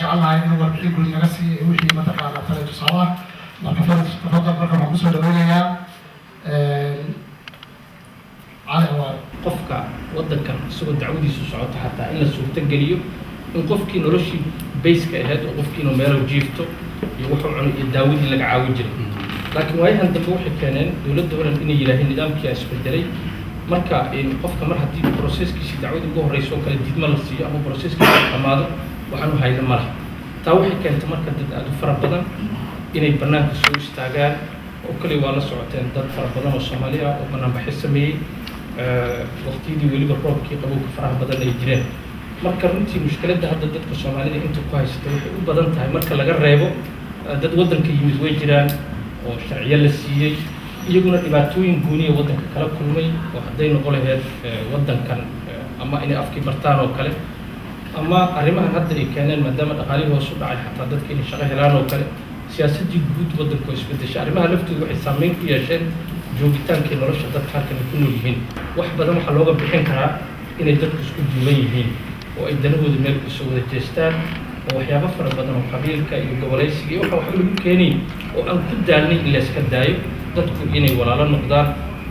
جعلنا إنه وربحين كل نفسي وحي ما تقع على ثلاث صلاة مركز تفضل رقم مقصود دولية على أوار قفك ودن كان سوى دعودي سوسعات حتى إلا سوى تجليه إن قفك نرشي بيسك هذا وقفك إنه ماله جيفته يروحوا عن الداود اللي عاوجه لكن وهي هند بروحي كانن دولة إن إلهي النظام كياس بدري marka qofka mar hadii processkiisa dacwada ugu horeyso kala didma la siiyo ama processkiisa dhamaado waxaan u hayna malaha taa waxay keentay marka dad aad u fara badan inay banaanka soo istaagaan oo kale waa la socoteen dad fara badan oo Soomaali ah oo banaan baxay sameeyay waqtiyadii waliba roobkii qabowga faraha badan ay jireen marka runtii mushkiladda hadda dadka Soomaalida inta ku haysatay waxay u badan tahay marka laga reebo dad wadanka yimid way jiraan oo sharciyo la siiyay iyaguna dhibaatooyin gooniya wadanka kala kulmay oo haday noqon lahayd wadankan ama inay afkii bartaan oo kale ama arrimahan hadda ay keeneen maadaama dhaqaalihii hoos u dhacay xataa dadka inay shaqo helaan oo kale siyaasadii guud wadanka isbedeshay arrimaha laftooda waxay saameyn ku yeesheen joogitaankii nolosha dadka halkan ku nool yihiin wax badan waxaa looga bixin karaa inay dadku isku duuban yihiin oo ay danahooda meel ku soo wada jeestaan oo waxyaabo fara badan oo qabiilka iyo goboleysiga iyo waxa lagu keenay oo aan ku daalnay in la iska daayo dadku inay walaalo noqdaan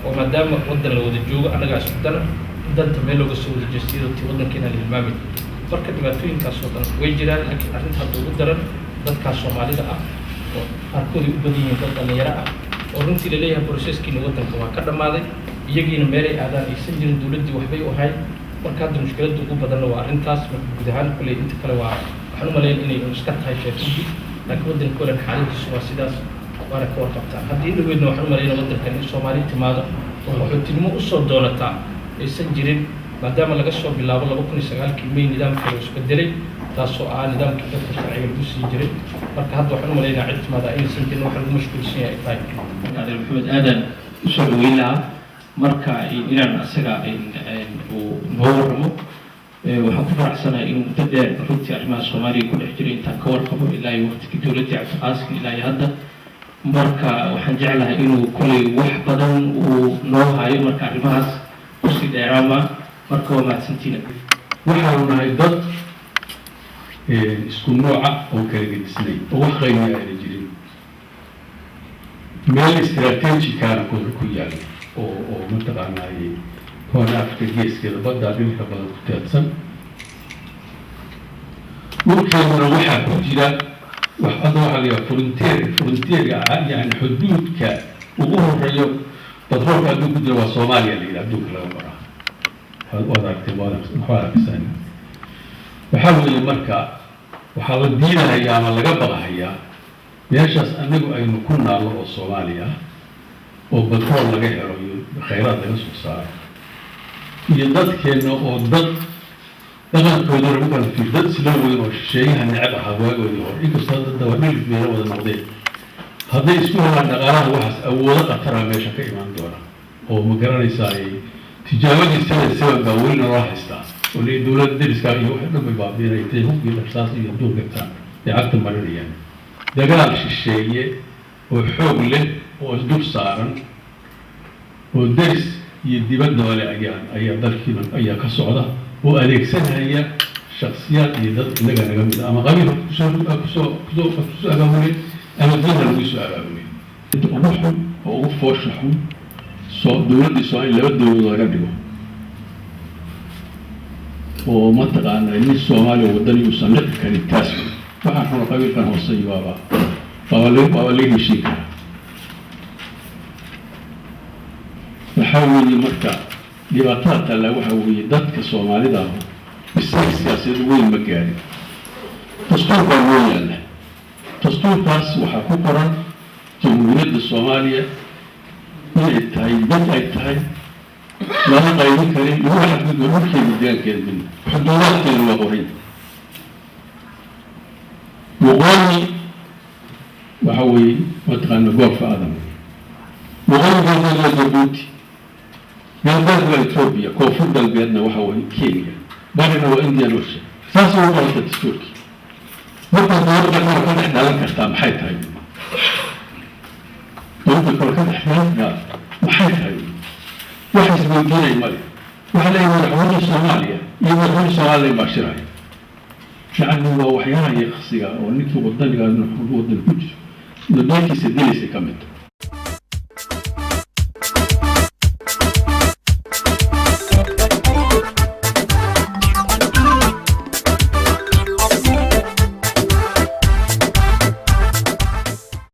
oo maadaama wadan la wada joogo anaga isku danta meel looga soo wada jeestiyo tii wadankeena la hilmaamay marka dhibaatooyinkaas oo dhan way jiraan laakiin arrinta hadda ugu daran dadka Soomaalida ah oo qaarkood u badan yihiin dad dhalinyaro ah oo runtii la leeyahay processkiina wadanka waa ka dhamaaday iyagiina meel ay aadaan aysan jirin dawladdu waxbay u ahayd marka hadda mushkiladda ugu badan waa arrintaas marka guud ahaan kulay inta kale waa waxaan u maleeyaa inay iska tahay sheekadii laakiin wadanka kale xaaladiisu waa sidaas waana ka warqabtaan haddii dhaweydna waxaan u maleeyaa wadankan in Soomaali timaado oo qaxootinimo u soo doonataa aysan jirin maadaama laga soo bilaabo 2009 May nidaamka uu isbedelay taasoo ah nidaamka dadka sharciga lagu sii jiray marka hadda waxaan u maleeyaa cid timaada inaysan jirin wax lagu mashquulsan yahay tahay Adeer Maxamed aadan u soo dhaweynaa marka inaan asaga uu noo waramo waxaan ku faraxsanahay inuu muddo dheer runtii arrimaha Soomaaliya ku dhex jiray intaan ka warqabo ilaa iyo waqtigii dowladda Cabdiqaasim ilaa iyo hadda marka waxaan jeclahay inuu kulay wax badan uu noo hayo marka arrimahaas ku sii dheeraama marka waa mahadsantiina waxaanu nahay dad isku nooca oo kala gedisnay oo wax qiimeeya ayna jirin meel istiraatiijikaana ku yaala oo mataqaanaaye Horn Afrika geeskeeda badda dhulka badan ku teedsan dhulkeeduna waxaa ku jira hadda waxaa la yidhaha frontier yani xuduudka ugu horeeyo batroolka hadduu ku jira waa Soomaaliya la yidhaha adduunka laga maraa waad aragtay waxaa arkisaan waxaa weeye marka waxaa la diidahayaa ama laga baqahayaa meeshaas anagu aynu ku naallo oo Soomaaliya ah oo batrool laga helo iyo khayraad laga soo saaro iyo dadkeena oo dad dhaqankooda lagu kala fiir dad isla weyn oo shisheeyaha necab ahaa waagoodii hore inkastoo dad dawadhilif meelo wada noqdeen hadday isku helaan dhaqaalaha waxaas awoodo khatara meesha ka imaan doona oo ma garanaysaa tijaabadii seven baa weli naloo haystaa oo le dowladda deriska iyo wax dhan bay baabiinaytay hubkii dharsaas iyo adduun gagtaan ay cagta marinayaan dagaal shisheeye oo xoog leh oo isdul saaran oo deris iyo dibadda wale ayaa dalkiina ayaa ka socda oo adeegsanaya shakhsiyaad iyo dad inaga naga mid ama qabiil kusoo abaabulay ama diinta lagu soo abaabulay inta ugu xun oo ugu foosha xun dowladdii Soomaaliya laba dowladood laga dhigo oo mataqaanaa nin Soomaaliya wadani uusan dhici karin taas waxaa xun qabiilkan hooseeya waaba la heshiin karaa waxaa weeye marka dhibaatada taalla waxaa weeye dadka Soomaalida ah bisay siyaasadda weyn ma gaarin dastuur baa loo yaalla dastuurkaas waxaa ku qoran jamhuuriyadda Soomaaliya inay tahay dad ay tahay lama qaybin karin lagu xadgudbo dhulkeeda deegaankeeda min xuduudaadkeeda waa qoray waqooyi waxa weeye mataqaana goobka aadam waqooyi galbeed waa Jabuuti galbeed waa Ethiopia koonfur galbeedna waxa weeye Kenya barina waa Indian Ocean saas oo qorta dastuurkii marka dowladda kale ka dhex dhalan kartaa maxay tahay dowladda kale ka dhex dhalan kartaa maxay tahay waxa isweydiinay male waxa leeyahay madaxweynaha Soomaaliya iyo madaxweynaha Soomaaliya baa shiraya يعني هو وحياها يخصيها ونكي وضلها إنه ودن كوجر ودنكي سدلي سكمت